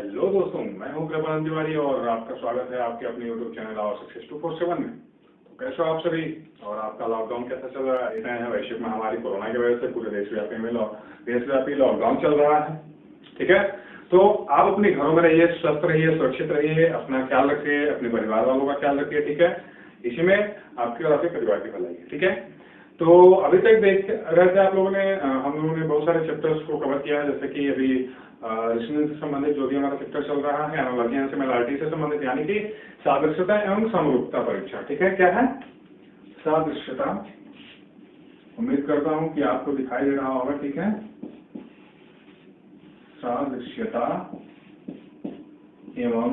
Hello दोस्तों, मैं हूं कृपाल तिवारी और आपका स्वागत है आपके अपने यूट्यूब चैनल और सक्सेस 247 में। तो कैसे हो आप सभी और आपका लॉकडाउन कैसा चल रहा है? हैं वैश्विक महामारी कोरोना की वजह से पूरे देशव्यापी लॉकडाउन चल रहा है। ठीक है, तो आप अपने घरों में रहिए, स्वस्थ रहिए, सुरक्षित रहिए, अपना ख्याल रखिए, अपने परिवार वालों का ख्याल रखिए। ठीक है, इसी में आपकी और आपके परिवार की भलाई है। ठीक है, तो अभी तक देख रहे थे आप लोगों ने, हम लोगों ने बहुत सारे चैप्टर्स को कवर किया है, जैसे कि अभी रीजनिंग से संबंधित जो भी हमारा चैप्टर चल रहा है, एनालॉजी एंड सिमिलैरिटी से संबंधित, यानी कि सादृश्यता एवं समरूपता परीक्षा। ठीक है, क्या है सादृश्यता? उम्मीद करता हूं कि आपको दिखाई दे रहा होगा। ठीक है, सादृश्यता एवं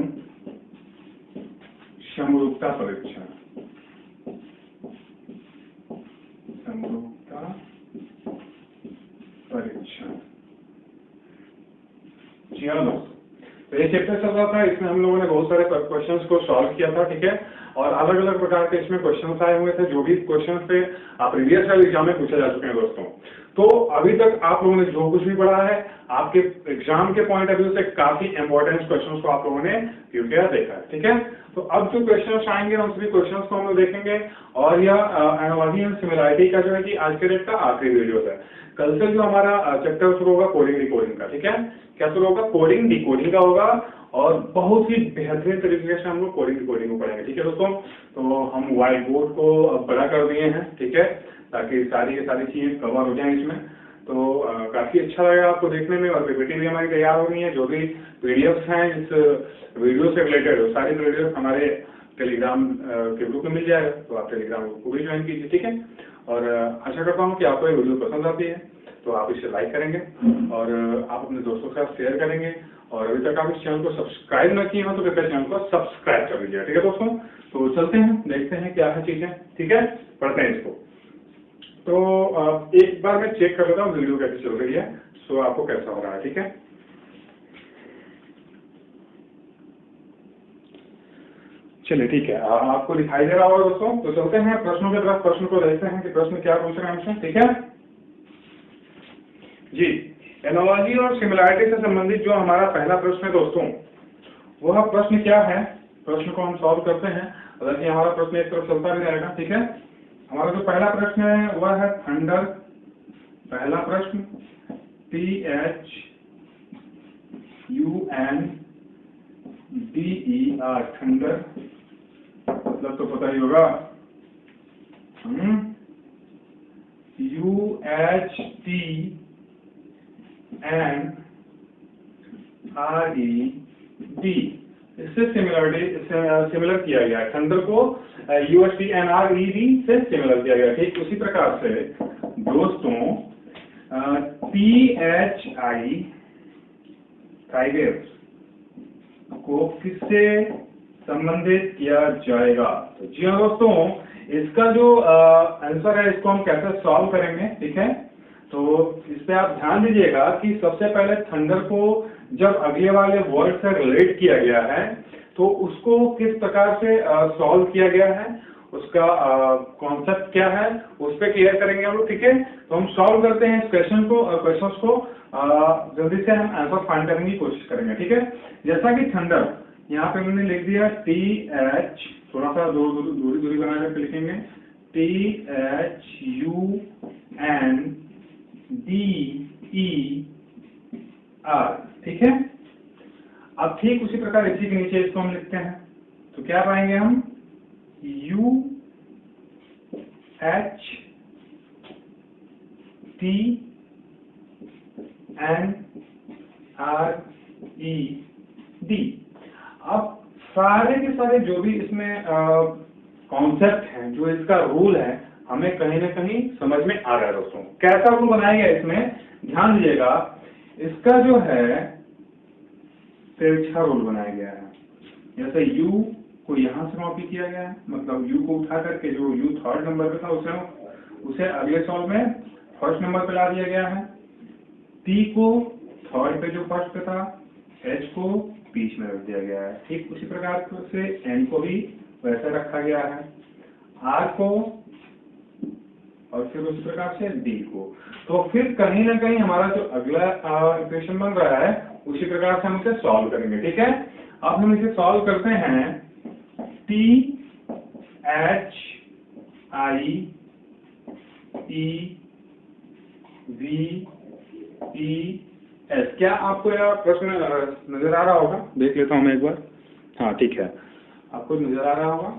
समरूपता परीक्षा। समरूपता परीक्षा। जी हाँ दोस्तों, तो ये चैप्टर चल रहा था, इसमें हम लोगों ने बहुत सारे क्वेश्चंस को सॉल्व किया था। ठीक है, और अलग अलग प्रकार के इसमें क्वेश्चंस आए हुए थे, जो भी क्वेश्चंस थे प्रीवियस वाले एग्जाम में पूछे जा चुके हैं दोस्तों। तो अभी तक आप लोगों ने जो कुछ भी पढ़ा है, आपके एग्जाम के पॉइंट ऑफ व्यू से काफी इंपॉर्टेंट क्वेश्चंस को आप लोगों ने प्रिपेयर देखा है। ठीक है, तो अब जो क्वेश्चंस आएंगे उन सभी क्वेश्चंस को हम लोग देखेंगे, और यह एनालॉजी एंड सिमिलैरिटी का जो है कि आज के डेट का आखिरी वीडियो है। कल से जो हमारा चैप्टर शुरू होगा कोडिंग डिकोडिंग का। ठीक है, क्या शुरू होगा? कोडिंग डिकोडिंग का होगा, और बहुत ही बेहतरीन तरीके से हम लोग कोडिंग डिकोडिंग को पढ़ेंगे। ठीक है दोस्तों, तो हम व्हाइट बोर्ड को अब बड़ा कर दिए हैं। ठीक है, ताकि सारी की सारी चीजें कवर हो जाए इसमें। तो काफी अच्छा लगेगा आपको देखने में, और पीपीटी भी हमारी तैयार हो रही है। जो भी पीडीएफ हैं इस वीडियो से रिलेटेड, सारी पीडीएफ हमारे टेलीग्राम के ग्रुप में मिल जाएगा, तो आप टेलीग्राम ग्रुप को भी ज्वाइन कीजिए। ठीक है, और आशा करता हूँ कि आपको ये वीडियो पसंद आती है, तो आप इसे लाइक करेंगे और आप अपने दोस्तों के साथ शेयर करेंगे। और अभी तक आप इस चैनल को सब्सक्राइब न किए हो तो कृपया चैनल को सब्सक्राइब कर लीजिए। ठीक है दोस्तों, तो चलते हैं, देखते हैं क्या है चीजें। ठीक है, पढ़ते हैं इसको। तो एक बार मैं चेक कर लेता हूँ वीडियो कैसे चल रही है, सो आपको कैसा हो रहा है। ठीक है, चलिए ठीक है, आपको दिखाई दे रहा होगा दोस्तों। तो चलते हैं प्रश्नों के तरफ, प्रश्न को देखते हैं कि प्रश्न क्या पूछ रहे हैं हमसे। ठीक है जी, एनालॉजी और सिमिलैरिटी से संबंधित जो हमारा पहला प्रश्न है दोस्तों, वह प्रश्न क्या है? प्रश्न को हम सॉल्व करते हैं, हालांकि हमारा प्रश्न एक तरफ चलता भी रहेगा। ठीक है, हमारा जो पहला प्रश्न है वह है थंडर। पहला प्रश्न THUNDER, थंडर मतलब तो पता ही होगा। UHTNRED, इससे सिमिलर किया गया है। थंडर को UHTNRED से सिमिलर किया गया। ठीक उसी प्रकार से दोस्तों THI टाइगर को किससे संबंधित किया जाएगा? तो जी हाँ दोस्तों, इसका जो आंसर है, इसको हम कैसे सॉल्व करेंगे। ठीक है, तो इस पे आप ध्यान दीजिएगा कि सबसे पहले थंडर को जब अगले वाले वर्ड से रिलेट किया गया है, तो उसको किस प्रकार से सॉल्व किया गया है, उसका कॉन्सेप्ट क्या है, उस पर क्लियर करेंगे हम लोग। ठीक है, तो हम सॉल्व करते हैं इस क्वेश्चन को, क्वेश्चंस को जल्दी से हम आंसर फाइंड करने की कोशिश करेंगे। ठीक है, जैसा कि थंडर यहाँ पे मैंने लिख दिया TH, थोड़ा सा दूरी बना करके लिखेंगे THUNDER। ठीक है, अब ठीक उसी प्रकार इसी के नीचे इसको हम लिखते हैं, तो क्या पाएंगे हम? UHTNRED। अब सारे के सारे जो भी इसमें कॉन्सेप्ट हैं, जो इसका रूल है, हमें कहीं ना कहीं समझ में आ रहा है दोस्तों। कैसा रूल बनाया गया इसमें, ध्यान दीजिएगा। इसका जो है तिरछा रूल बनाया गया है। जैसे U को यहाँ से कॉपी किया गया है, मतलब U को उठा करके जो U थर्ड नंबर पे था उसे अगले सॉल्व में फर्स्ट नंबर पे ला दिया गया है। T को थर्ड पे जो फर्स्ट पे था, H को बीच में रख दिया गया है। ठीक उसी प्रकार से N को भी वैसे रखा गया है, R को, और फिर उसी प्रकार से D को। तो फिर कहीं ना कहीं हमारा जो अगला इक्वेशन बन रहा है उसी प्रकार से हम इसे सॉल्व करेंगे। ठीक है, अब हम इसे सॉल्व करते हैं। THIEES क्या आपको यह प्रश्न नजर आ रहा होगा? देख लेता हूं मैं एक बार। हाँ ठीक है, आपको नजर आ रहा होगा।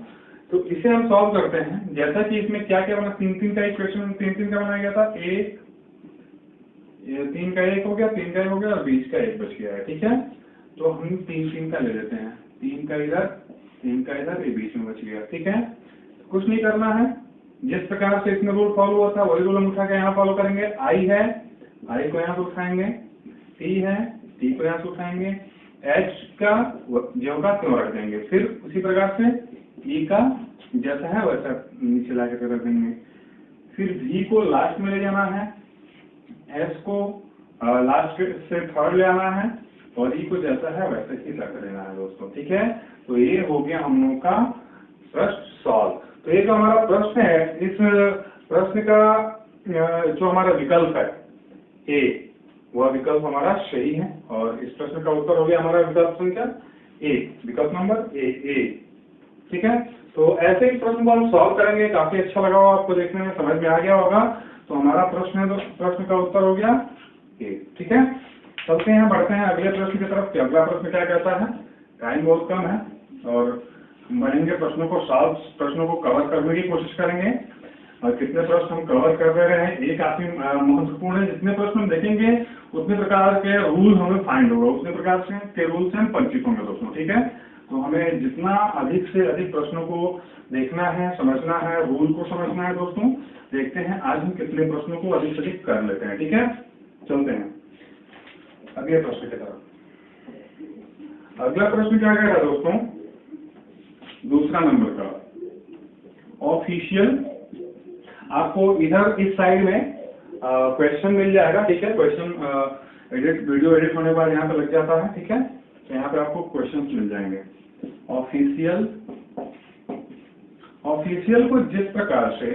तो इसे हम सॉल्व करते हैं। जैसा कि इसमें क्या क्या बना, 3-3 का इक्वेशन 3-3 का बनाया गया था। 3 का 1 हो गया, 3 का 1 हो गया और 20 का 1 बच गया है। ठीक है, तो हम 3-3 का ले लेते हैं। 3 का इधर, 3 का इधर, ये बीच में बच गया। ठीक है, कुछ नहीं करना है, जिस प्रकार से इसमें रूल फॉलो हुआ था वही रूल हम उठा के यहाँ फॉलो करेंगे। I है, I को यहाँ से उठाएंगे। T है, T को यहाँ से उठाएंगे। H का ज्यों का त्यों रख देंगे। फिर उसी प्रकार से E का जैसा है वैसा नीचे ला के रख देंगे। फिर V को लास्ट में ले जाना है, S को लास्ट से थर्ड ले आना है और E को जैसा है वैसे ही रख देना है दोस्तों। ठीक है, तो ये हो गया हम लोगों का प्रश्न सॉल्व। तो ये जो हमारा प्रश्न है, इस प्रश्न का जो हमारा विकल्प है ए, वह विकल्प हमारा सही है और इस प्रश्न का उत्तर हो गया हमारा विकल्प संख्या ए, विकल्प नंबर ए। ठीक है, तो ऐसे ही प्रश्न को हम सॉल्व करेंगे। काफी अच्छा लगा होगा आपको, देखने में समझ में आ गया होगा। तो हमारा प्रश्न है, तो प्रश्न का उत्तर हो गया ए। ठीक है, चलते हैं, बढ़ते हैं अगले प्रश्न की तरफ। अगला प्रश्न क्या कहता है? टाइम बहुत कम है और बढ़ेंगे प्रश्नों को सॉल्व, प्रश्नों को कवर करने की कोशिश करेंगे। और कितने प्रश्न हम कवर कर दे रहे हैं ये काफी महत्वपूर्ण है। जितने प्रश्न हम देखेंगे उतने प्रकार के रूल हमें फाइंड होगा, उतने प्रकार के रूल से हम परिचित होंगे दोस्तों। ठीक है, तो हमें जितना अधिक से अधिक प्रश्नों को देखना है, समझना है, रूल को समझना है दोस्तों। देखते हैं आज हम कितने प्रश्नों को अधिक से अधिक कर लेते हैं। ठीक है, चलते हैं अगले प्रश्न की तरफ। अगला प्रश्न क्या कह रहा है दोस्तों? दूसरा नंबर का ऑफिशियल, आपको इधर इस साइड में क्वेश्चन मिल जाएगा। ठीक है, क्वेश्चन एडिट, वीडियो एडिट होने के बाद यहाँ पे लग जाता है। ठीक है, तो यहाँ पे आपको क्वेश्चन मिल जाएंगे। ऑफिशियल को जिस प्रकार से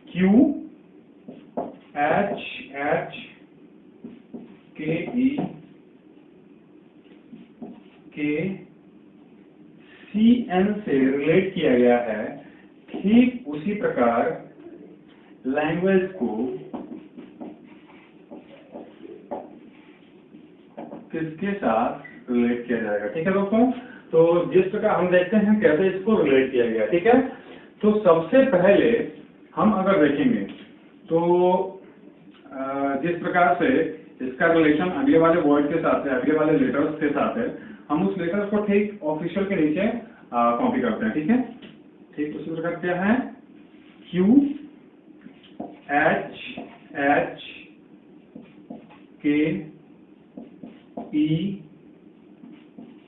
QHH KE CN से रिलेट किया गया है, ठीक उसी प्रकार लैंग्वेज को किसके साथ रिलेट किया जाएगा? ठीक है दोस्तों, तो जिस प्रकार हम देखते हैं कैसे इसको रिलेट किया गया। ठीक है, तो सबसे पहले हम अगर देखेंगे तो जिस प्रकार से इसका रिलेशन अगले वाले वर्ड के साथ है, अगले वाले लेटर्स के साथ है, हम उस लेटर्स को ठीक ऑफिशियल के नीचे कॉपी करते हैं। ठीक है, ठीक उसी प्रकार क्या है? QHH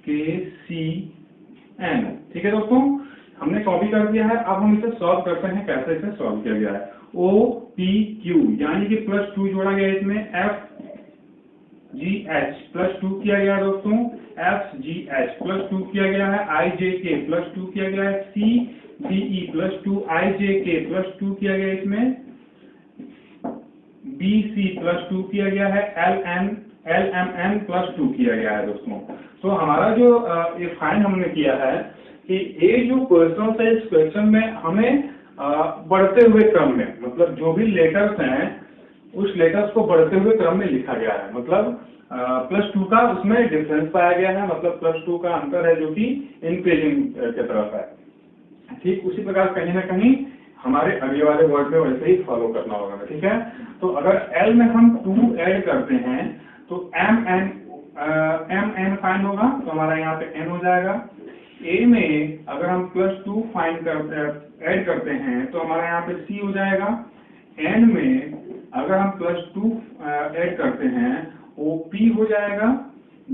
KECN। ठीक है दोस्तों, हमने कॉपी कर दिया है। अब हम इसे सॉल्व करते हैं। कैसे इसे सॉल्व किया गया है? OPQ यानी कि +2 जोड़ा गया, इसमें FGH +2 किया गया दोस्तों, FGH +2 किया गया है, IJK +2 किया गया है, CDE +2, IJK +2 किया गया, इसमें BC +2 किया गया है, LMN +2 किया गया है दोस्तों। तो हमारा जो ये फाइंड हमने किया है कि ये जो क्वेश्चन है, इस क्वेश्चन में हमें बढ़ते हुए क्रम में, मतलब जो भी लेटर्स हैं उस लेटर्स को बढ़ते हुए क्रम में लिखा गया है। मतलब +2 का उसमें डिफरेंस पाया गया है, मतलब +2 का अंतर है जो कि इंक्रीजिंग की तरफ है। ठीक उसी प्रकार कहीं ना कहीं हमारे अगले वाले वर्ड में वैसे ही फॉलो करना होगा। ठीक है, तो अगर L में हम 2 ऐड करते हैं तो MN फाइंड होगा, तो हमारा यहाँ पे N हो जाएगा। A में अगर हम +2 फाइंड ऐड करते हैं तो हमारा यहाँ पे C हो जाएगा। N में अगर हम +2 ऐड करते हैं OP हो जाएगा।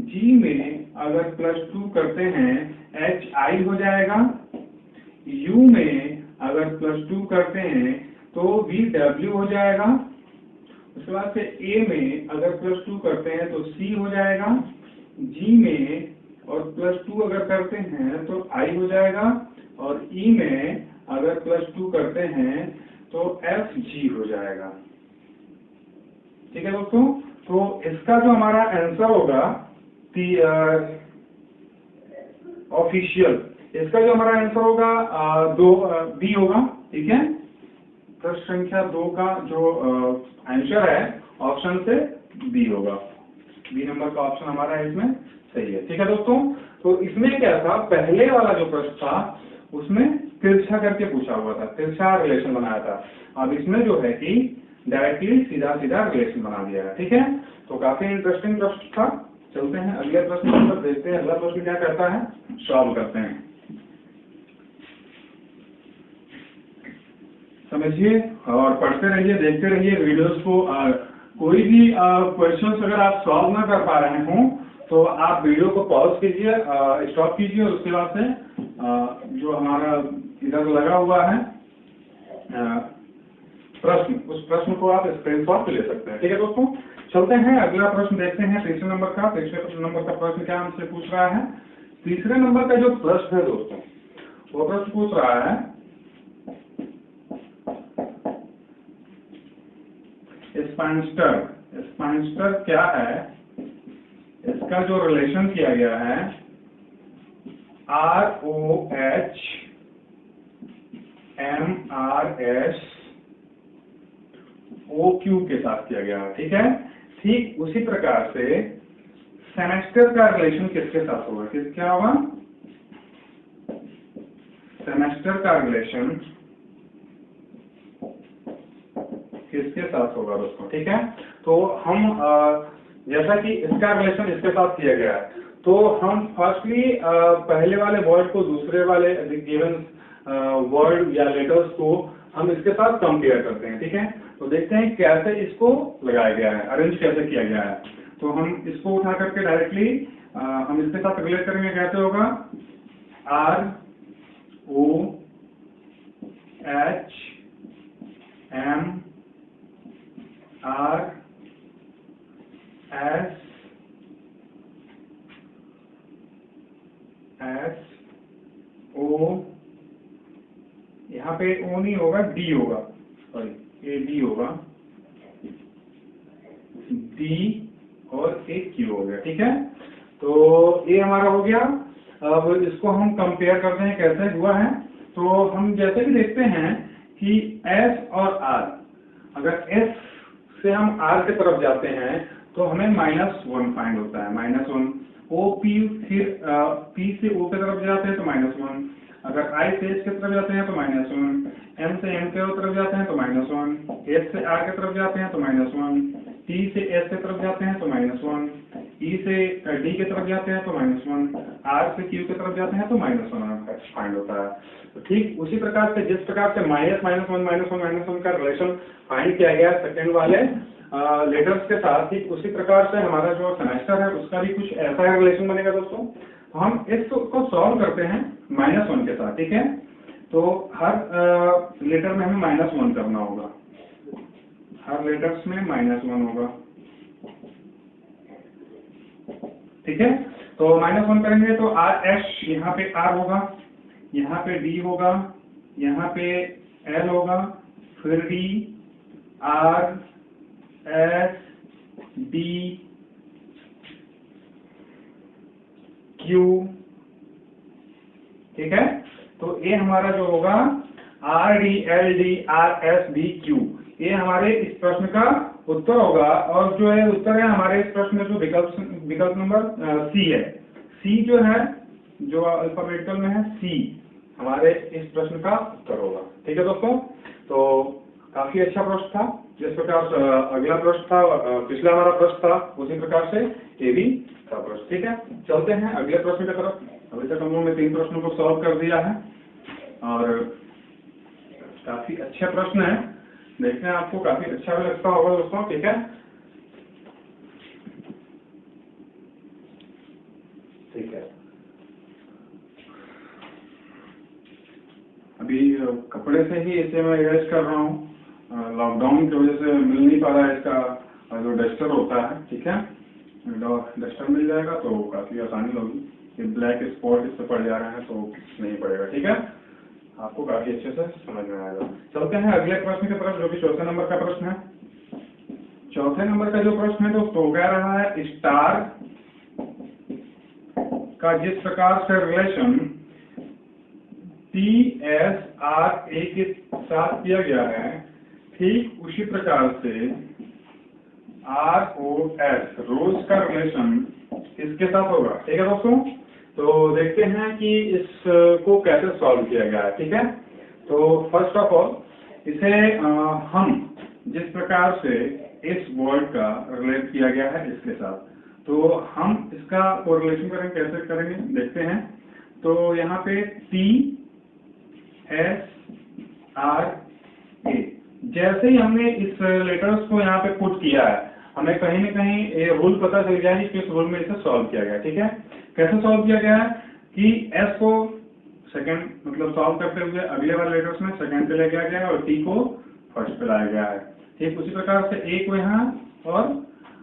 G में अगर +2 करते हैं HI हो जाएगा। U में अगर +2 करते हैं तो VW हो जाएगा। उसके बाद से A में अगर +2 करते हैं तो C हो जाएगा। G में और +2 अगर करते हैं तो I हो जाएगा और E में अगर +2 करते हैं तो FG हो जाएगा। ठीक है दोस्तों, तो इसका जो हमारा आंसर होगा ऑफिशियल, इसका जो हमारा आंसर होगा बी होगा। ठीक है, प्रश्न संख्या 2 का जो आंसर है ऑप्शन से बी होगा। बी नंबर का ऑप्शन हमारा इसमें सही है। ठीक है दोस्तों, तो इसमें क्या था, पहले वाला जो प्रश्न था उसमें तिरछा करके पूछा हुआ था, तिरछा रिलेशन बनाया था। अब इसमें जो है कि डायरेक्टली सीधा सीधा रिलेशन बना दिया है। ठीक है, तो काफी इंटरेस्टिंग प्रश्न था। चलते हैं अगले प्रश्न पर, देखते हैं अगला प्रश्न क्या कहता है, सॉल्व करते हैं। समझिए और पढ़ते रहिए, देखते रहिए वीडियोस को। कोई भी क्वेश्चंस अगर आप सॉल्व ना कर पा रहे हों तो आप वीडियो को पॉज कीजिए, स्टॉप कीजिए, और उसके बाद से जो हमारा इधर लगा हुआ है प्रश्न, उस प्रश्न को आप स्क्रीनशॉट ले सकते हैं। ठीक है दोस्तों, चलते हैं अगला प्रश्न देखते हैं। तीसरे नंबर का प्रश्न क्या हमसे पूछ रहा है। तीसरे नंबर का जो प्रश्न है दोस्तों, वो प्रश्न पूछ रहा है स्पांस्टर क्या है, इसका जो रिलेशन किया गया है ROH MRS OQ के साथ किया गया है। ठीक है, ठीक उसी प्रकार से सेमेस्टर का रिलेशन किसके साथ होगा, क्या होगा, सेमेस्टर का रिलेशन किसके साथ होगा दोस्तों। ठीक है, तो हम जैसा कि इसका रिलेशन इसके साथ किया गया है, तो हम फर्स्टली पहले वाले वर्ड को दूसरे वाले गिवन वर्ड या लेटर्स को हम इसके साथ कंपेयर करते हैं। ठीक है, तो देखते हैं कैसे इसको लगाया गया है, अरेंज कैसे किया गया है। तो हम इसको उठा करके डायरेक्टली हम इसके साथ रिलेट करेंगे। कैसे होगा, ROH यहाँ पे O नहीं होगा, D होगा, सॉरी AB होगा, D और एक Q हो गया। ठीक है, तो ये हमारा हो गया। अब इसको हम कंपेयर करते हैं कैसे हुआ है। तो हम जैसे कि देखते हैं कि S और R, अगर S से हम R की तरफ जाते हैं तो हमें -1 फाइंड होता है, -1। OP फिर P से O की तरफ जाते हैं तो -1, अगर I से H की तरफ जाते हैं तो -1, M से N की तरफ जाते हैं तो -1, S से R की तरफ जाते हैं तो -1, T से S की तरफ जाते हैं तो -1, E से D की तरफ जाते हैं तो -1, R से Q की तरफ जाते हैं तो -1 फाइंड होता है। तो ठीक उसी प्रकार से जिस प्रकार से -1 का रिलेशन फाइंड किया गया सेकंड वाले लेटर्स के साथ, ठीक उसी प्रकार से हमारा जो सेमेस्टर है उसका भी कुछ ऐसा रिलेशन बनेगा दोस्तों। तो हम इसको सॉल्व करते हैं -1 के साथ। ठीक है, तो हर लेटर में हमें -1 करना होगा, हर लेटर्स में -1 होगा। ठीक है, तो -1 करेंगे तो RS, यहाँ पे R होगा, यहाँ पे D होगा, यहाँ पे L होगा, फिर D, R, S, D, Q। ठीक है, तो ये हमारा जो होगा R, D, L, D, R, S, D, Q, ये हमारे इस प्रश्न का उत्तर होगा। और जो है उत्तर है हमारे इस प्रश्न में जो विकल्प नंबर C है। C जो है, जो अल्फाबेटिकल में है, C हमारे इस प्रश्न का उत्तर होगा। ठीक है दोस्तों, तो काफी अच्छा प्रश्न था। जिस प्रकार अगला प्रश्न था, पिछला हमारा प्रश्न था, उसी प्रकार से ये भी था प्रश्न। ठीक है, चलते हैं अगले प्रश्न की तरफ। अभी तक हम लोगों ने 3 प्रश्नों को सॉल्व कर दिया है और काफी अच्छा प्रश्न है, देखते हैं आपको काफी अच्छा भी लगता होगा दोस्तों। ठीक है, ठीक है, अभी कपड़े से ही इसे मैं इरेज कर रहा हूँ, लॉकडाउन की वजह से मिल नहीं पा रहा है इसका जो डस्टर होता है। ठीक है, डस्टर मिल जाएगा तो काफी आसानी होगी। ये ब्लैक स्पॉट इस पर पड़ जा रहे हैं तो नहीं पड़ेगा। ठीक है, आपको काफी अच्छे से समझ में आएगा। चलते हैं अगले प्रश्न की तरफ, जो कि चौथे नंबर का प्रश्न है। चौथे नंबर का जो प्रश्न है दोस्तों कह रहा है स्टार का जिस प्रकार से रिलेशन TSRA के साथ किया गया है, ठीक उसी प्रकार से ROS रोज का रिलेशन इसके साथ होगा। ठीक है दोस्तों, तो देखते हैं कि इसको कैसे सॉल्व किया गया है। ठीक है, तो फर्स्ट ऑफ ऑल इसे हम जिस प्रकार से इस वर्ड का रिलेट किया गया है इसके साथ, तो हम इसका कोरिलेशन करेंगे, कैसे करेंगे देखते हैं। तो यहाँ पे TSRA जैसे ही हमने इस लेटर्स को यहाँ पे पुट किया है, हमें कहीं न कहीं ये रूल पता चल गया है कि किस रूल में इसे सॉल्व किया गया। ठीक है, कैसे सॉल्व किया गया है कि S को सेकंड मतलब सॉल्व करते हुए अगले वाले लेटर्स में सेकंड पे ले गया गया है और T को फर्स्ट पे लाया गया है। ठीक उसी प्रकार से A को यहाँ और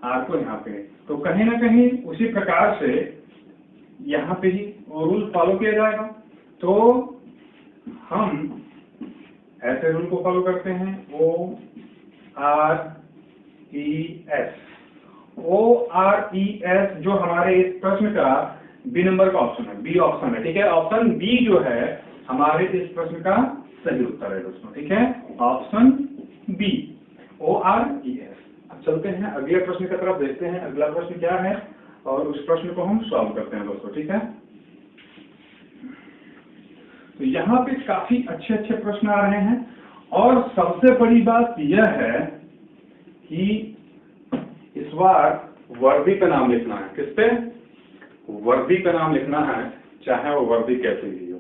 R को यहाँ पे, तो कहीं ना कहीं उसी प्रकार से यहाँ पे ही रूल फॉलो किया जाएगा। तो हम ऐसे रूल को फॉलो करते हैं ORES जो हमारे इस प्रश्न का बी नंबर का ऑप्शन है, बी ऑप्शन है। ठीक है, ऑप्शन बी जो है हमारे इस प्रश्न का सही उत्तर है दोस्तों। ठीक है, ऑप्शन बी ORES। अब चलते हैं अगले प्रश्न की तरफ, देखते हैं अगला प्रश्न क्या है और उस प्रश्न को हम सॉल्व करते हैं दोस्तों। ठीक है, तो यहाँ पे काफी अच्छे अच्छे प्रश्न आ रहे हैं और सबसे बड़ी बात यह है कि इस बार वर्दी का नाम लिखना है। किस पे? वर्दी का नाम लिखना है, चाहे वो वर्दी कैसी भी हो।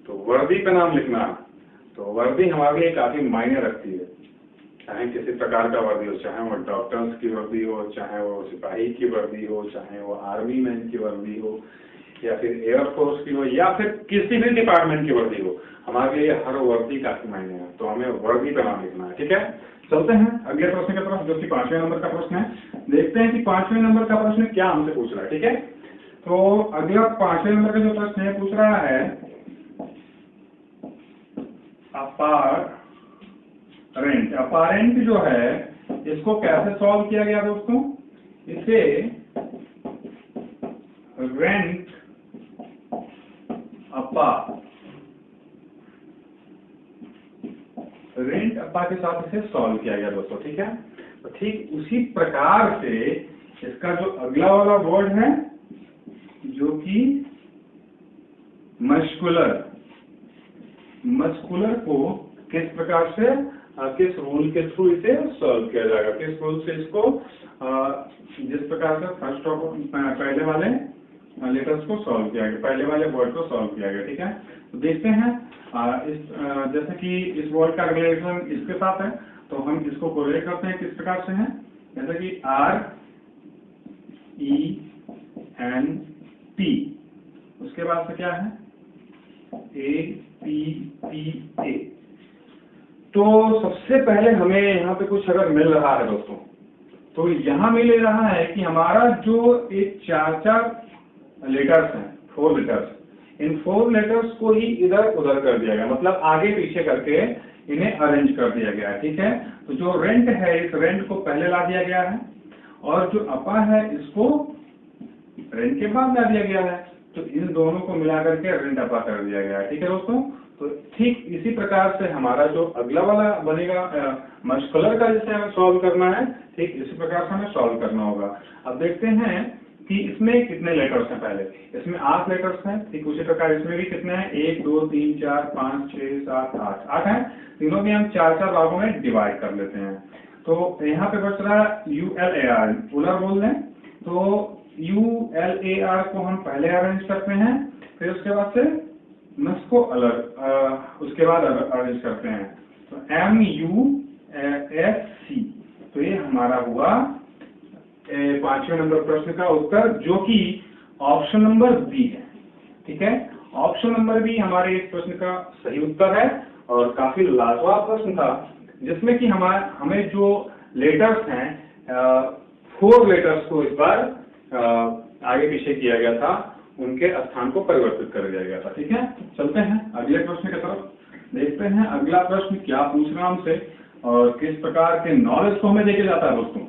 तो वर्दी का नाम लिखना है, तो वर्दी हमारे लिए काफी मायने रखती है। चाहे किसी प्रकार का वर्दी हो, चाहे वो डॉक्टर्स की वर्दी हो, चाहे वो सिपाही की वर्दी हो, चाहे वो आर्मी मैन की वर्दी हो, या फिर एयरफोर्स की हो, या फिर किसी भी डिपार्टमेंट की वर्दी हो, हमारे लिए हर वर्दी काफी मायने है। तो हमें वर्दी का नाम लिखना है। ठीक है, चलते हैं अगले प्रश्न की तरफ, जो कि 5वें नंबर का प्रश्न है। देखते हैं कि 5वें नंबर का प्रश्न क्या हमसे पूछ रहा है। ठीक है, तो अगला 5वें नंबर का जो प्रश्न है पूछ रहा है अपारेंट। अपारेंट जो है इसको कैसे सॉल्व किया गया दोस्तों? इसे रेंट अपा के साथ इसे सॉल्व किया गया दोस्तों। ठीक है, तो ठीक उसी प्रकार से इसका जो अगला वाला वर्ड है जो कि मस्कुलर को किस प्रकार से किस रूल के थ्रू इसे सॉल्व किया जाएगा, किस रूल से इसको जिस प्रकार से फर्स्ट ऑफ पहले वाले लेटर्स को सॉल्व किया गया, पहले वाले वर्ड को सॉल्व किया गया। ठीक है, तो देखते हैं जैसे कि इस वर्ड का रिलेशन इसके साथ है, तो हम इसको कोरिलेट करते हैं किस प्रकार से है। जैसे कि RENT, उसके बाद से क्या है APPA। तो सबसे पहले हमें यहाँ पे कुछ अगर मिल रहा है दोस्तों, तो यहाँ मिल रहा है कि हमारा जो एक चार लेटर्स हैं, 4 लेटर्स, इन 4 लेटर्स को ही इधर उधर कर दिया गया, मतलब आगे पीछे करके इन्हें अरेंज कर दिया गया है। ठीक है, तो जो रेंट है इस रेंट को पहले ला दिया गया है और जो अपा है इसको रेंट के बाद ला दिया गया है, तो इन दोनों को मिलाकर के रेंट अपा कर दिया गया है। ठीक है दोस्तों, तो ठीक इसी प्रकार से हमारा जो अगला वाला बनेगा मस्कुलर का, जिसे हमें सॉल्व करना है, ठीक इसी प्रकार से हमें सॉल्व करना होगा। अब देखते हैं कि इसमें कितने लेटर्स हैं। पहले इसमें 8 लेटर्स हैं, ठीक उसी प्रकार इसमें भी कितने हैं 1 2 3 4 5 6 7 8 हैं। तीनों भी हम 4 भागों में डिवाइड कर लेते हैं। तो यहाँ पे बच रहा ULAR, उलर बोल दें, तो ULAR को हम पहले अरेंज करते हैं, फिर उसके बाद से मस को उसके बाद अरेंज करते हैं। तो MUSC, तो ये हमारा हुआ 5वें नंबर प्रश्न का उत्तर, जो कि ऑप्शन नंबर बी है। ठीक है, ऑप्शन नंबर बी हमारे इस प्रश्न का सही उत्तर है और काफी लाजवाब प्रश्न था, जिसमें कि हमें जो लेटर्स हैं 4 लेटर्स को इस बार आगे पीछे किया गया था, उनके स्थान को परिवर्तित कर दिया गया था। ठीक है, चलते हैं अगले प्रश्न की तरफ, देखते हैं अगला प्रश्न क्या पूछ रहा हमसे और किस प्रकार के नॉलेज को हमें देके जाता है दोस्तों।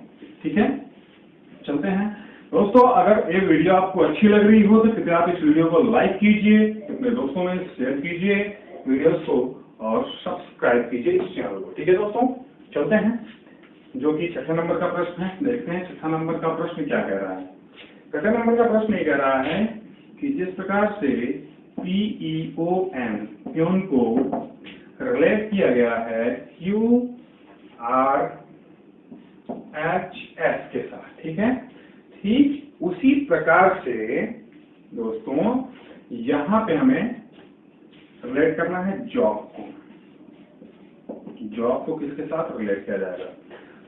ठीक है, चलते हैं दोस्तों। अगर ये वीडियो आपको अच्छी लग रही हो तो कृपया आप इस वीडियो को लाइक कीजिए, अपने दोस्तों में शेयर कीजिए वीडियोस को और सब्सक्राइब कीजिए इस चैनल को। ठीक है दोस्तों, चलते हैं जो कि छठे नंबर का प्रश्न है। देखते हैं छठा नंबर का प्रश्न क्या कह रहा है। छठे नंबर का प्रश्न ये कह रहा है कि जिस प्रकार से PEON प्यून को रिलेट किया गया है QRHS के साथ, ठीक है, ठीक उसी प्रकार से दोस्तों यहाँ पे हमें रिलेट करना है जॉब को। जॉब को किसके साथ रिलेट किया जाएगा?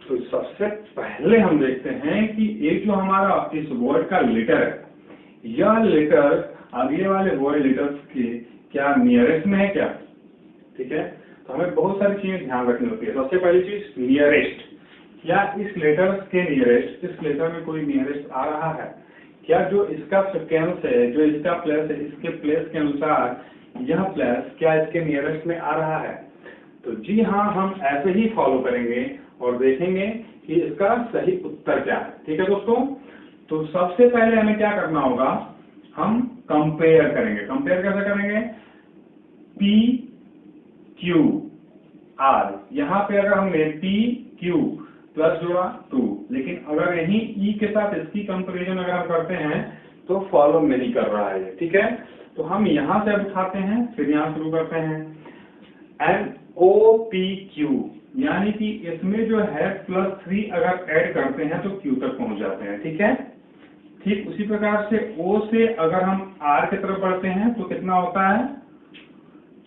तो सबसे पहले हम देखते हैं कि एक जो हमारा इस वर्ड का लेटर है, यह लेटर अगले वाले वर्ड लेटर्स के क्या नियरेस्ट में है क्या? ठीक है, तो हमें बहुत सारी चीजें ध्यान रखनी होती है। सबसे पहली चीज नियरेस्ट, क्या इस लेटर्स के नियरेस्ट, इस लेटर में कोई नियरेस्ट आ रहा है क्या? जो इसका सिक्वेंस है, जो इसका प्लेस है, इसके प्लेस के अनुसार यह प्लेस क्या इसके नियरेस्ट में आ रहा है? तो जी हाँ, हम ऐसे ही फॉलो करेंगे और देखेंगे कि इसका सही उत्तर क्या है। ठीक है दोस्तों, तो सबसे पहले हमें क्या करना होगा, हम कंपेयर करेंगे। कंपेयर कैसे करेंगे? PQR, यहाँ पे अगर हमने PQ प्लस जोड़ा 2, लेकिन अगर यही E के साथ इसकी कंपेरिजन अगर हम करते हैं तो फॉलो नहीं कर रहा है। ठीक है, तो हम यहाँ से अब उठाते हैं, फिर यहाँ शुरू करते हैं NOPQ, यानी कि इसमें जो है +3 अगर ऐड करते हैं तो Q तक पहुंच जाते हैं। ठीक है, ठीक उसी प्रकार से O से अगर हम R की तरफ बढ़ते हैं तो कितना होता है?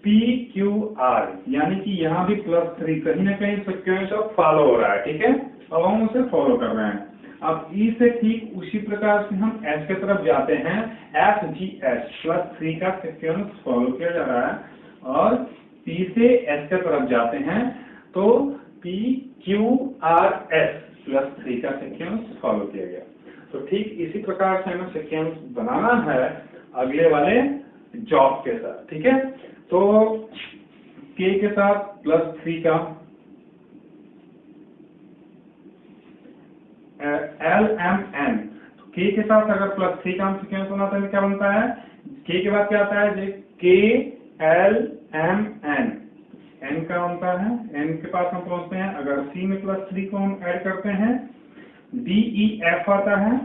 PQR, यानी कि यहाँ भी +3 कहीं ना कहीं सिक्वेंस ऑफ फॉलो हो रहा है। ठीक है, अब हम उसे फॉलो कर रहे हैं। अब E से ठीक उसी प्रकार से हम S की तरफ जाते हैं, FGH +3 का सिक्वेंस फॉलो किया जा रहा है, और P से S की तरफ जाते हैं तो PQRS +3 का सीक्वेंस फॉलो किया गया। तो ठीक इसी प्रकार से हमें सीक्वेंस बनाना है अगले वाले जॉब के साथ। ठीक है, तो K के साथ +3 का LMN, तो K के साथ अगर +3 का हम सीक्वेंस बनाते हैं क्या बनता है? K के बाद क्या आता है? KLMN, N का बनता है, N के पास हम पहुंचते हैं। अगर C में +3 को हम ऐड करते हैं DEF आता है,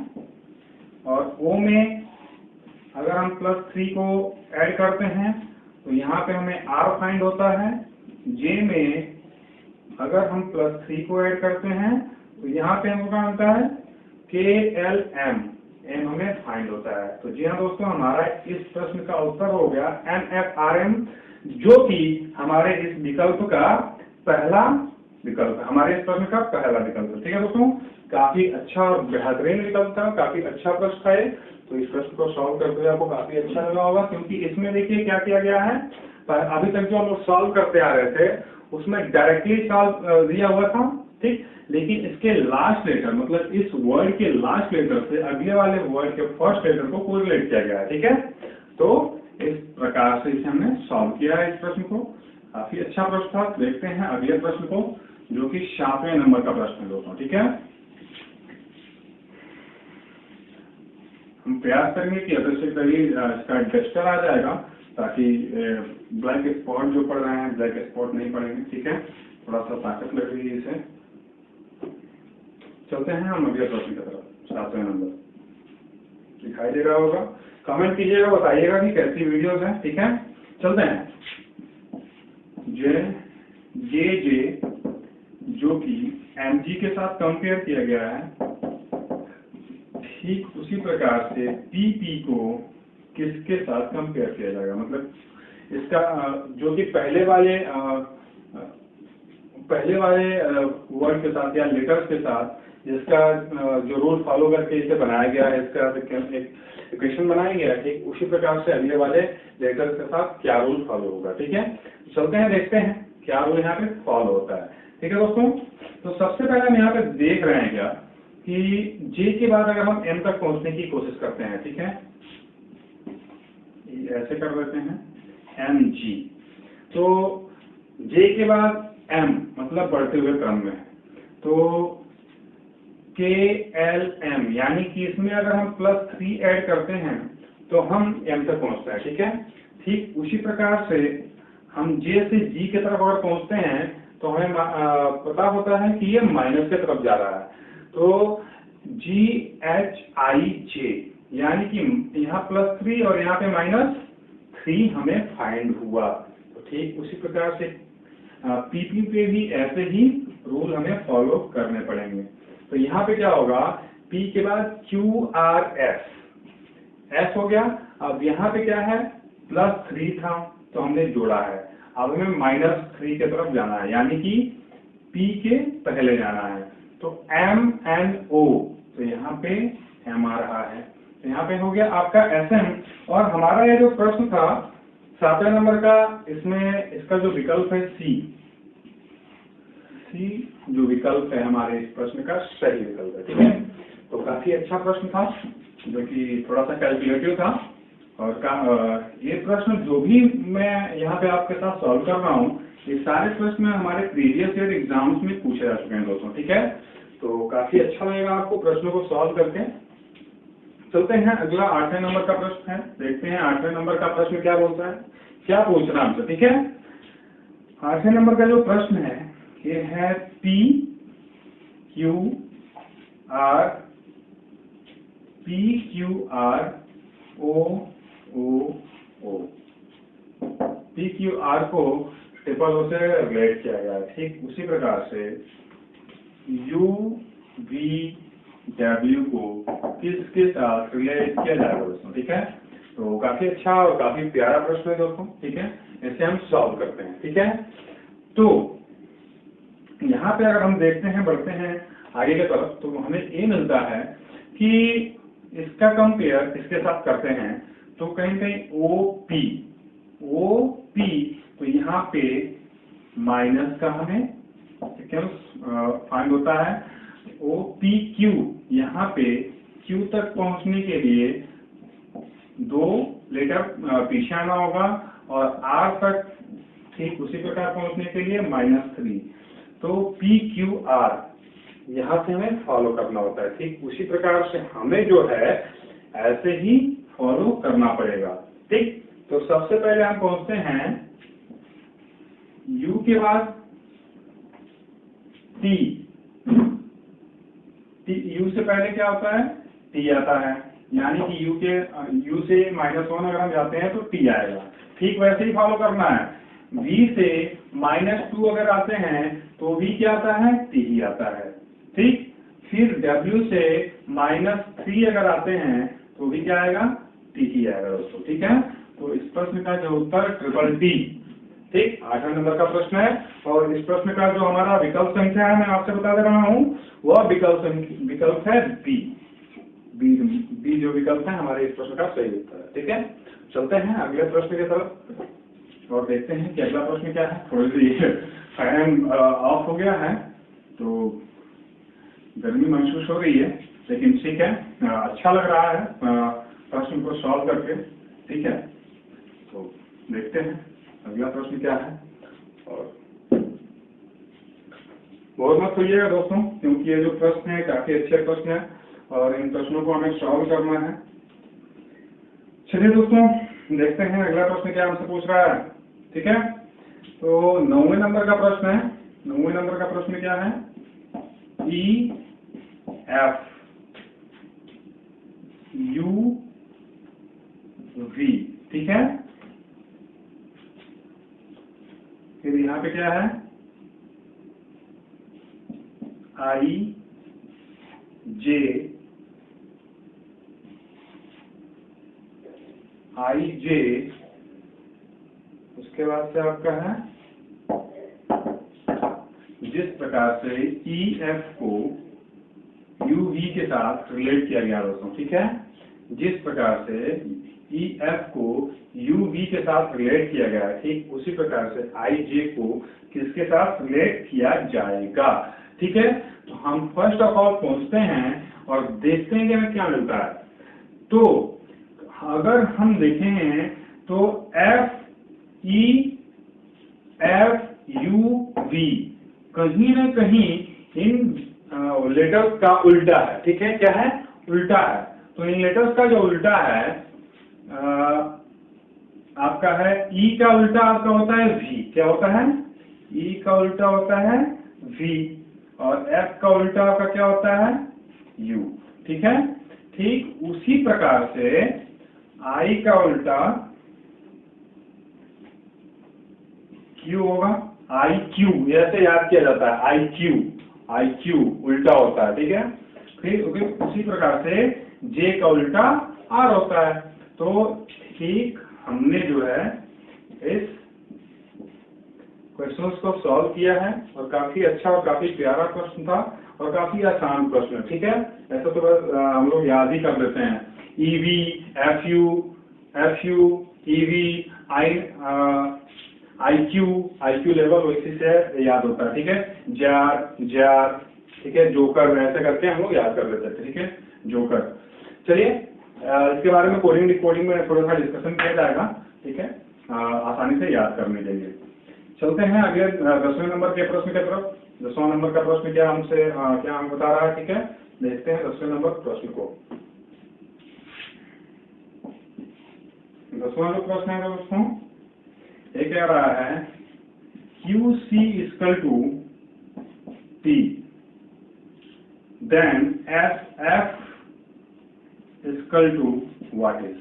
और O में अगर हम +3 को ऐड करते हैं तो यहाँ पे हमें R फाइंड होता है। J में अगर हम +3 को ऐड करते हैं तो यहाँ पे हमको क्या मिलता है? KLM, M हमें फाइंड होता है। तो जी हाँ दोस्तों, हमारा इस प्रश्न का उत्तर हो गया NFRM, जो कि हमारे इस विकल्प का पहला विकल्प है, हमारे इस प्रश्न का पहला विकल्प है। ठीक है दोस्तों, काफी अच्छा और बेहतरीन विकल्प था, काफी अच्छा प्रश्न था ये। तो इस प्रश्न को सॉल्व करते हुए आपको काफी अच्छा लगा होगा, क्योंकि इसमें देखिए क्या किया गया है। अभी तक जो हम लोग सॉल्व करते आ रहे थे उसमें डायरेक्टली सॉल्व दिया हुआ था, ठीक, लेकिन इसके लास्ट लेटर, मतलब इस वर्ड के लास्ट लेटर से अगले वाले वर्ड के फर्स्ट लेटर को कोरिलेट किया गया है। ठीक है, तो इस प्रकार से इसे हमने सॉल्व किया है इस प्रश्न को। काफी अच्छा प्रश्न था। देखते हैं अगले प्रश्न को, जो कि 7वें नंबर का प्रश्न है दोस्तों। ठीक है, हम प्रयास करेंगे कि अगर से कभी इसका डस्टर आ जाएगा, ताकि ब्लैक स्पॉट जो पड़ रहे हैं ब्लैक स्पॉट नहीं पड़ेंगे। ठीक है, थोड़ा सा ताकत लग रही है इसे। चलते हैं हम अगले प्रश्न की तरफ। 7वें नंबर दिखाई दे रहा होगा, कमेंट कीजिएगा, बताइएगा कि कैसी वीडियोस हैं। ठीक है, चलते हैं। जे जो कि MG के साथ कंपेयर किया गया है, ठीक उसी प्रकार से PP को किसके साथ कंपेयर किया जाएगा? मतलब इसका जो कि पहले वाले वर्ड के साथ या लेटर्स के साथ, जिसका जो रूल फॉलो करके इसे बनाया गया है, इसका एक इक्वेशन बनाया गया है, ठीक उसी प्रकार से अगले वाले लेटर्स के साथ क्या रूल फॉलो होगा। ठीक है, चलते हैं, देखते हैं क्या रूल यहाँ पे फॉलो होता है। ठीक है दोस्तों, तो सबसे पहले हम यहाँ पे देख रहे हैं क्या कि J के बाद अगर हम M तक पहुंचने की कोशिश करते हैं, ठीक है, ऐसे कर देते हैं MG, तो J के बाद M, मतलब बढ़ते हुए क्रम में। तो KLM यानी कि इसमें अगर हम +3 ऐड करते हैं तो हम M तक पहुंचते हैं, ठीक है। ठीक उसी प्रकार से हम J से G की तरफ अगर पहुंचते हैं तो हमें पता होता है कि ये माइनस की तरफ जा रहा है। तो GHIJ यानी कि यहाँ +3 और यहाँ पे -3 हमें फाइंड हुआ। तो ठीक उसी प्रकार से PP पे भी ऐसे ही रूल हमें फॉलो करने पड़ेंगे। तो यहाँ पे क्या होगा, P के बाद QRS, S हो गया। अब यहाँ पे क्या है, +3 था तो हमने जोड़ा है, अब हमें -3 की तरफ जाना है, यानी कि P के पहले जाना है। तो MNO, तो यहाँ पे M आ रहा है, तो यहाँ पे हो गया आपका SM। और हमारा ये जो प्रश्न था 7वें नंबर का, इसमें इसका जो विकल्प है C जो विकल्प है हमारे इस प्रश्न का सही विकल्प है, ठीक है। तो काफी अच्छा प्रश्न था जो कि थोड़ा सा कैलकुलेटिव था। और ये प्रश्न जो भी मैं यहाँ पे आपके साथ सॉल्व कर रहा हूँ, ये सारे प्रश्न हमारे प्रीवियस ईयर एग्जाम्स में पूछे जा चुके हैं दोस्तों, ठीक है। तो काफी अच्छा लगेगा आपको प्रश्नों को सॉल्व करके। चलते हैं अगला 8वें नंबर का प्रश्न है, देखते हैं 8वें नंबर का प्रश्न क्या बोलता है, क्या पूछ रहा है हमसे, ठीक है। 8वें नंबर का जो प्रश्न है ये है PQR OO। PQR को ट्रिपल O से रिलेट किया गया है, ठीक उसी प्रकार से UVW को किसके साथ रिलेट किया जाएगा दोस्तों, ठीक है। तो काफी अच्छा और काफी प्यारा प्रश्न है दोस्तों, ठीक है। इसे हम सॉल्व करते हैं, ठीक है। तो यहाँ पे अगर हम देखते हैं, बढ़ते हैं आगे की तरफ, तो हमें ये मिलता है कि इसका कंपेयर इसके साथ करते हैं तो कहीं कहीं OP, तो यहाँ पे माइनस का हमें फाइंड होता है। OPQ, यहाँ पे Q तक पहुंचने के लिए 2 लेटर पीछे आना होगा, और R तक ठीक उसी प्रकार पहुंचने के लिए -3। तो PQR यहाँ से हमें फॉलो करना होता है, ठीक उसी प्रकार से हमें जो है ऐसे ही फॉलो करना पड़ेगा, ठीक। तो सबसे पहले हम पहुंचते हैं U के बाद T। U से पहले क्या होता है, T आता है, यानी कि U से -1 अगर हम जाते हैं तो T आएगा, ठीक वैसे ही फॉलो करना है। V से -2 अगर आते हैं तो V क्या आता है, T ही आता है, ठीक। फिर W से -3 अगर आते हैं तो भी क्या आएगा, T ही आएगा दोस्तों, ठीक है। तो इस प्रश्न का जो उत्तर T, ठीक 8वें नंबर का प्रश्न है। और इस प्रश्न का जो हमारा विकल्प संख्या है, मैं आपसे बता दे रहा हूँ, वह विकल्प है बी जो विकल्प है हमारे इस प्रश्न का सही उत्तर है, ठीक है। चलते हैं अगले प्रश्न की तरफ और देखते हैं कि अगला प्रश्न क्या है। थोड़ी सी फैन ऑफ हो गया है तो गर्मी महसूस हो रही है, लेकिन ठीक है, अच्छा लग रहा है प्रश्न को सॉल्व करके, ठीक है। तो देखते हैं अगला प्रश्न क्या है। और बहुत मत खोइएगा दोस्तों, क्योंकि ये जो प्रश्न है काफी अच्छे प्रश्न है और इन प्रश्नों को हमें सॉल्व करना है। चलिए दोस्तों देखते हैं अगला प्रश्न क्या हमसे पूछ रहा है, ठीक है। तो 9वें नंबर का प्रश्न है। 9वें नंबर का प्रश्न क्या है, EF UV, ठीक है। फिर यहाँ पे क्या है, IJ, उसके बाद से आपका है, जिस प्रकार से EF को UV के साथ रिलेट किया गया दोस्तों, ठीक है। जिस प्रकार से EF को UV के साथ रिलेट किया गया है, ठीक उसी प्रकार से IJ को किसके साथ रिलेट किया जाएगा, ठीक है। तो हम फर्स्ट ऑफ ऑल पहुंचते हैं और देखते हैं कि हमें क्या मिलता है। तो अगर हम देखें तो FEFUV कहीं ना कहीं इन लेटर्स का उल्टा है, ठीक है, क्या है, उल्टा है। तो इन लेटर्स का जो उल्टा है आपका है ई का उल्टा आपका होता है वी, क्या होता है, ई का उल्टा होता है वी, और एफ का उल्टा आपका क्या होता है, यू, ठीक है। ठीक उसी प्रकार से आई का उल्टा क्यू होगा, आई क्यू, ऐसे याद किया जाता है, आई क्यू उल्टा होता है, ठीक है। फिर उसी प्रकार से जे का उल्टा आर होता है। तो ठीक हमने जो है इस क्वेश्चंस को सॉल्व किया है, और काफी अच्छा और काफी प्यारा प्रश्न था और काफी आसान प्रश्न, ठीक है। ऐसा तो बस हम लोग याद ही कर लेते हैं, EV, F you, EV, I Q level इसी से याद होता है, ठीक है। जार, ठीक है, जोकर, ऐसे करके हम लोग याद कर लेते थे, ठीक है, जोकर। चलिए इसके बारे में कोडिंग डिकोडिंग में थोड़ा सा डिस्कशन किया जाएगा, ठीक है, आसानी से याद करने के लिए। चलते हैं अगले 10वें नंबर के प्रश्न की तरफ। 10वां नंबर का प्रश्न क्या हमें बता रहा है, ठीक है, देखते हैं 10वें नंबर प्रश्न को। 10वां जो प्रश्न है दोस्तों, ये कह रहा है QC equal to P, then SF equal to what is.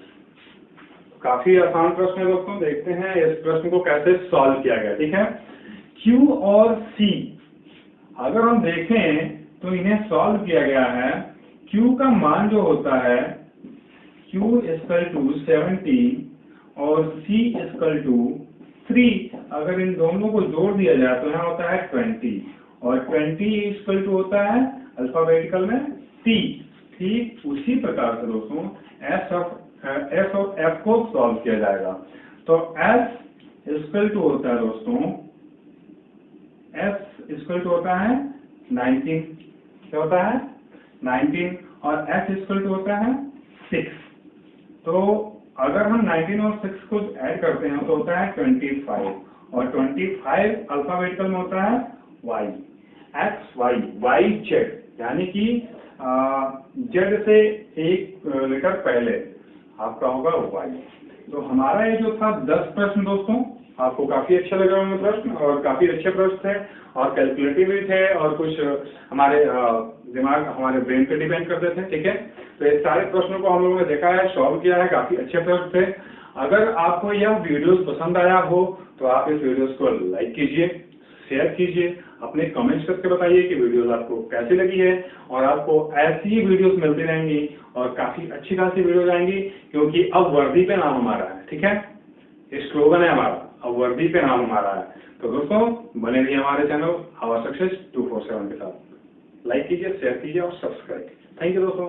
काफी आसान प्रश्न है दोस्तों, देखते हैं इस प्रश्न को कैसे सॉल्व किया गया, ठीक है। Q और C अगर हम देखें तो इन्हें सॉल्व किया गया है। Q का मान जो होता है Q इक्वल टू 17 और C इक्वल टू 3, अगर इन दोनों को जोड़ दिया जाए तो यहाँ होता है 20, और 20 इक्वल टू होता है अल्फाबेटिकल में T। ठीक उसी प्रकार से दोस्तों S और F को सॉल्व किया जाएगा। तो S इक्वल टू होता है दोस्तों, S इक्वल टू होता है 19, क्या होता है 19, और F इक्वल टू होता है 6। तो अगर हम 19 और 6 को ऐड करते हैं तो होता है 25, और 25 अल्फाबेटिकल में होता है Y, X Y Z, यानी कि Z से एक लेटर पहले आपका होगा Y। तो हमारा ये जो था 10 प्रश्न दोस्तों, आपको काफी अच्छा लगा होंगे प्रश्न, और काफी अच्छे प्रश्न थे और कैलकुलेटिव भी थे, और कुछ हमारे दिमाग हमारे ब्रेन पे डिपेंड करते थे, ठीक है। तो ये सारे प्रश्नों को हम लोगों ने देखा है, सॉल्व किया है, काफी अच्छे प्रश्न थे। अगर आपको यह वीडियोस पसंद आया हो तो आप इस वीडियोस को लाइक कीजिए, शेयर कीजिए, अपने कमेंट्स करके बताइए कि वीडियोस आपको कैसी लगी है, और आपको ऐसी ही वीडियोस मिलती रहेंगी और काफी अच्छी खासी वीडियोस आएंगी, क्योंकि अब वर्दी पे नाम हमारा है, ठीक है, ये स्लोगन है हमारा, अब वर्दी पे नाम हमारा है। तो दोस्तों बने रहिए हमारे चैनल आवर सक्सेस 247 के साथ, लाइक कीजिए, शेयर कीजिए और सब्सक्राइब। थैंक यू दोस्तों।